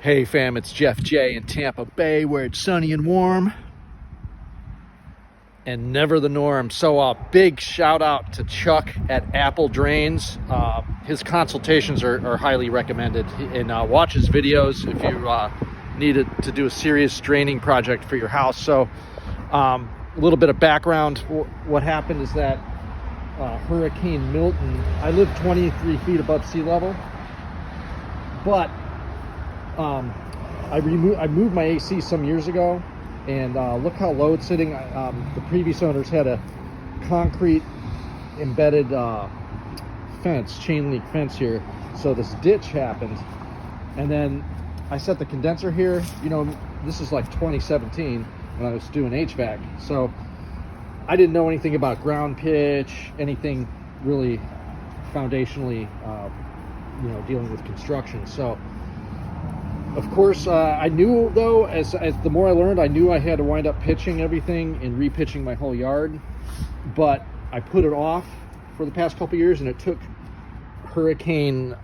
Hey fam, it's Jeff J in Tampa Bay where it's sunny and warm and never the norm. So big shout out to Chuck at Apple Drains. His consultations are highly recommended, and watch his videos if you needed to do a serious draining project for your house. So a little bit of background. What happened is that Hurricane Milton, I live 23 feet above sea level, but I moved my AC some years ago, and look how low it's sitting. The previous owners had a concrete embedded fence, chain link fence here, so this ditch happened, and then I set the condenser here. You know, this is like 2017 when I was doing HVAC, so I didn't know anything about ground pitch, anything really foundationally, dealing with construction. So of course, I knew though, as the more I learned, I knew I had to wind up pitching everything and repitching my whole yard. But I put it off for the past couple years, and it took Hurricane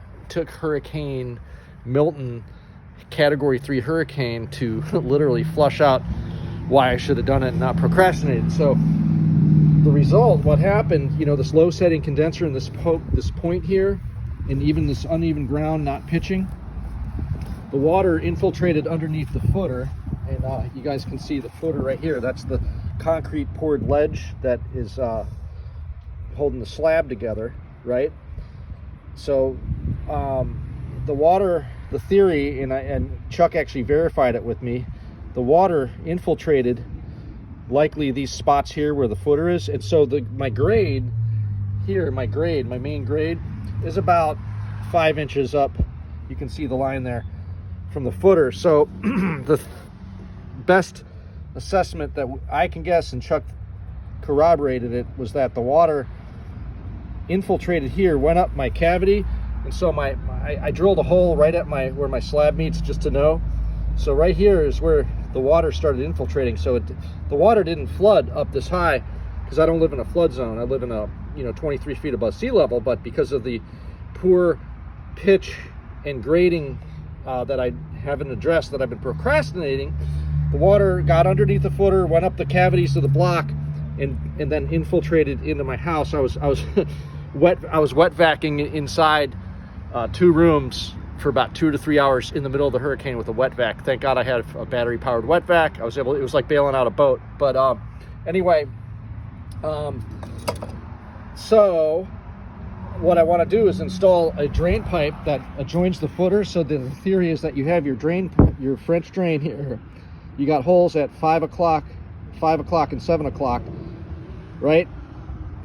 Milton, Category 3 hurricane, to literally flush out why I should have done it and not procrastinated. So the result, what happened, this low setting condenser and this point here, and even this uneven ground not pitching, the water infiltrated underneath the footer, and you guys can see the footer right here. That's the concrete poured ledge that is holding the slab together, right? So the water, the theory, and Chuck actually verified it with me, the water infiltrated likely these spots here where the footer is, and so my grade here, my main grade is about 5 inches up. You can see the line there from the footer. So the best assessment that I can guess, and Chuck corroborated it, was that the water infiltrated here, went up my cavity, and so I drilled a hole right at where my slab meets, just to know. So right here is where the water started infiltrating. So the water didn't flood up this high, because I don't live in a flood zone. I live in a 23 feet above sea level, but because of the poor pitch and grading that I haven't addressed, that I've been procrastinating, the water got underneath the footer, went up the cavities of the block, and then infiltrated into my house. I was wet vacuuming inside 2 rooms for about 2 to 3 hours in the middle of the hurricane with a wet vac. Thank God I had a battery powered wet vac. It was like bailing out a boat. But anyway, so what I want to do is install a drain pipe that adjoins the footer. So the theory is that you have your French drain here. You got holes at 5 o'clock and 7 o'clock, right?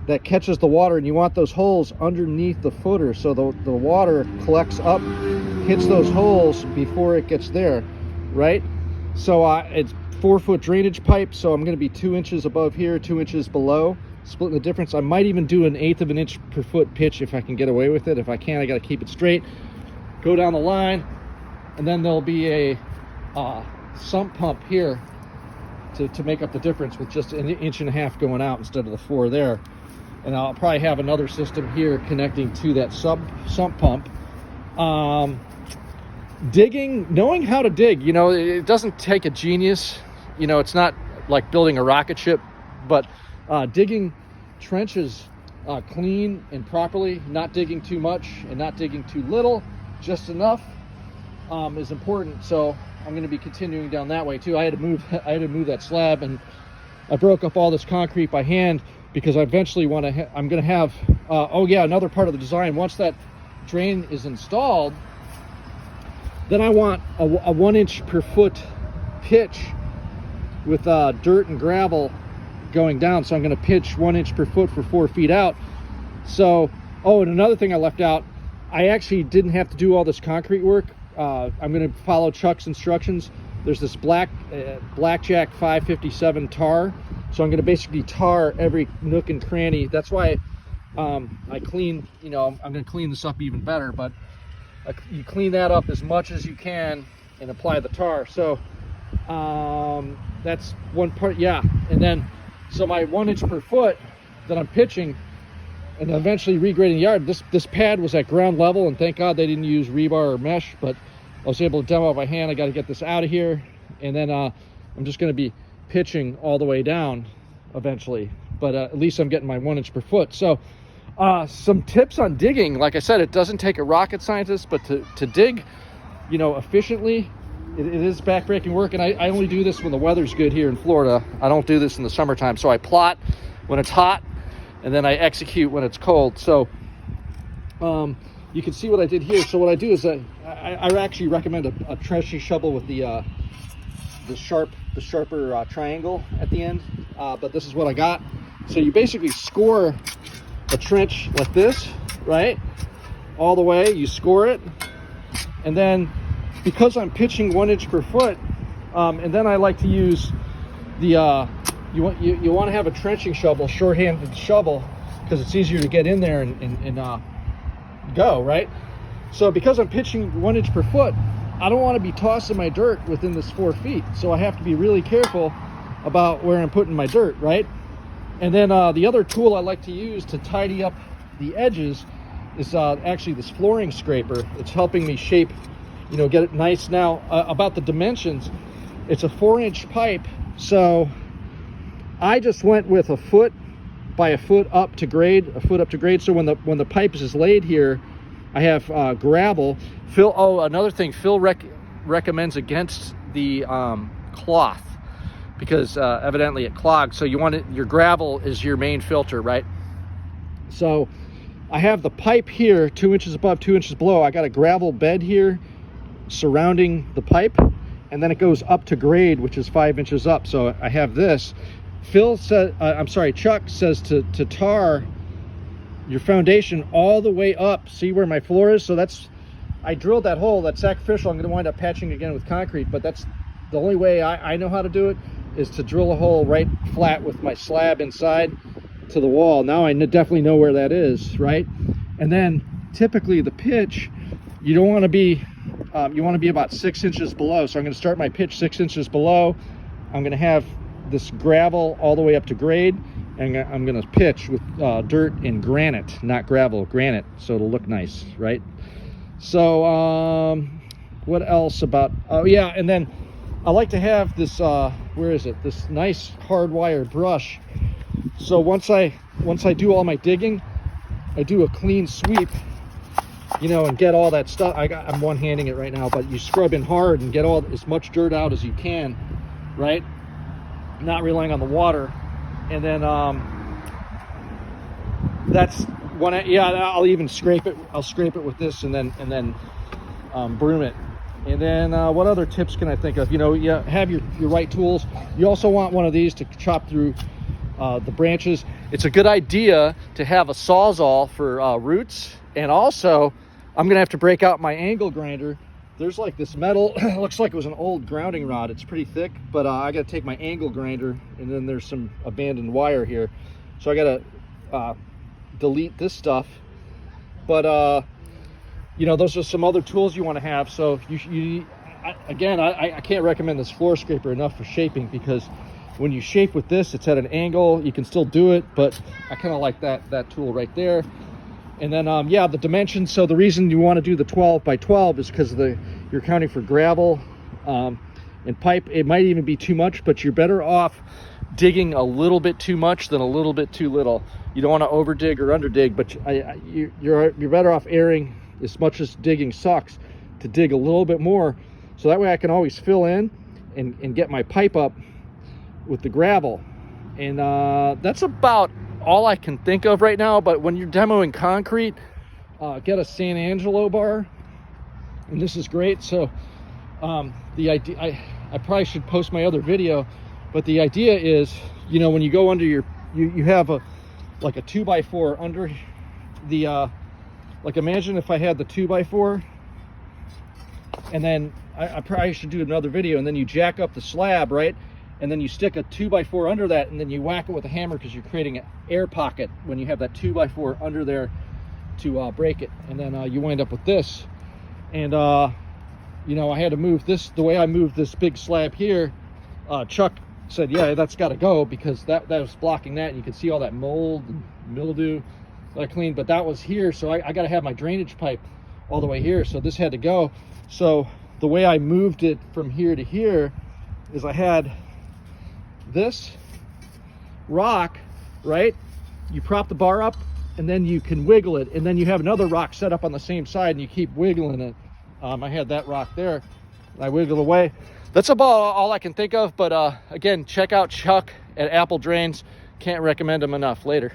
That catches the water, and you want those holes underneath the footer, so the water collects up, hits those holes before it gets there, right? So it's 4-foot drainage pipe, so I'm going to be 2 inches above here, 2 inches below, splitting the difference. I might even do an 1/8 of an inch per foot pitch if I can get away with it. If I can't, I got to keep it straight, go down the line, and then there'll be a sump pump here to make up the difference, with just 1.5 inches going out instead of the 4 there. And I'll probably have another system here connecting to that sump pump. Digging, knowing how to dig, it doesn't take a genius. It's not like building a rocket ship, but digging trenches clean and properly, not digging too much and not digging too little, just enough, is important. So I'm going to be continuing down that way too. I had to move that slab, and I broke up all this concrete by hand, because I eventually I'm going to have, another part of the design, once that drain is installed, then I want a 1 inch per foot pitch with dirt and gravel going down. So I'm going to pitch 1 inch per foot for 4 feet out. So, and another thing I left out, I actually didn't have to do all this concrete work. I'm going to follow Chuck's instructions. There's this Blackjack 557 tar. So I'm going to basically tar every nook and cranny. That's why I clean, I'm going to clean this up even better, but you clean that up as much as you can and apply the tar. So that's one part, yeah. And then, so my 1 inch per foot that I'm pitching and eventually regrading the yard, this pad was at ground level, and thank God they didn't use rebar or mesh, but I was able to demo it by hand. I got to get this out of here, and then I'm just going to be pitching all the way down eventually, but at least I'm getting my 1 inch per foot. So some tips on digging. Like I said, it doesn't take a rocket scientist, but to dig, you know, efficiently, it is backbreaking work. And I only do this when the weather's good here in Florida. I don't do this in the summertime. So I plot when it's hot, and then I execute when it's cold. So you can see what I did here. So what I do is I actually recommend a trenching shovel with the sharper triangle at the end, but this is what I got. So you basically score a trench like this, right, all the way. You score it, and then because I'm pitching 1 inch per foot, and then I like to use the you want to have a trenching shovel, short-handed shovel, because it's easier to get in there and go, right? So because I'm pitching 1 inch per foot, I don't want to be tossing my dirt within this 4 feet. So I have to be really careful about where I'm putting my dirt, right? And then the other tool I like to use to tidy up the edges is actually this flooring scraper. It's helping me shape, you know, get it nice. Now about the dimensions, it's a 4-inch pipe. So I just went with a foot by a foot up to grade, So when the pipe is laid here, I have gravel. Phil, oh, another thing, Phil recommends against the cloth, because evidently it clogs. So you want it, your gravel is your main filter, right? So I have the pipe here 2 inches above, 2 inches below. I got a gravel bed here surrounding the pipe, and then it goes up to grade, which is 5 inches up. So I have this. Phil said, Chuck says to tar your foundation all the way up. See where my floor is? So I drilled that hole. That's sacrificial. I'm going to wind up patching again with concrete, but that's the only way I know how to do it, is to drill a hole right flat with my slab inside to the wall. Now I definitely know where that is, right? And then typically the pitch, you don't want to be, you want to be about 6 inches below. So I'm going to start my pitch 6 inches below. I'm going to have this gravel all the way up to grade, and I'm going to pitch with dirt and granite, not gravel, granite, so it'll look nice, right? So what else about, oh yeah, and then I like to have this where is it, this nice hardwired brush. So once I do all my digging, I do a clean sweep, you know, and get all that stuff. I'm one-handing it right now, but you scrub in hard and get as much dirt out as you can, right? Not relying on the water. And then that's when I'll even scrape it. I'll scrape it with this, and then broom it. And then what other tips can I think of? You know, you have your right tools. You also want one of these to chop through the branches. It's a good idea to have a Sawzall for roots. And also, I'm gonna have to break out my angle grinder. There's like this metal, looks like it was an old grounding rod. It's pretty thick, but I gotta take my angle grinder, and then there's some abandoned wire here. So I gotta delete this stuff. But you know, those are some other tools you wanna have. So I can't recommend this floor scraper enough for shaping, because when you shape with this, it's at an angle. You can still do it, but I kinda like that tool right there. And then, yeah, the dimensions. So the reason you want to do the 12 by 12 is because you're counting for gravel and pipe. It might even be too much, but you're better off digging a little bit too much than a little bit too little. You don't want to over dig or under dig, but you're better off erring, as much as digging sucks, to dig a little bit more. So that way I can always fill in and get my pipe up with the gravel. And that's about all I can think of right now. But when you're demoing concrete, get a San Angelo bar, and this is great. So the idea, I probably should post my other video, but the idea is, you know, when you go under you have like a 2x4 under the like, imagine if I had the 2x4, and then I probably should do another video, and then you jack up the slab, right? And then you stick a 2x4 under that, and then you whack it with a hammer, because you're creating an air pocket when you have that 2x4 under there to break it. And then you wind up with this. And you know, I had to move this, the way I moved this big slab here. Chuck said, yeah, that's got to go, because that was blocking that, and you can see all that mold and mildew that I cleaned. But that was here, so I got to have my drainage pipe all the way here, so this had to go. So the way I moved it from here to here is I had this rock, right? You prop the bar up and then you can wiggle it, and then you have another rock set up on the same side and you keep wiggling it. I had that rock there and I wiggle away. That's about all I can think of, but again, check out Chuck at Apple Drains. Can't recommend him enough. Later.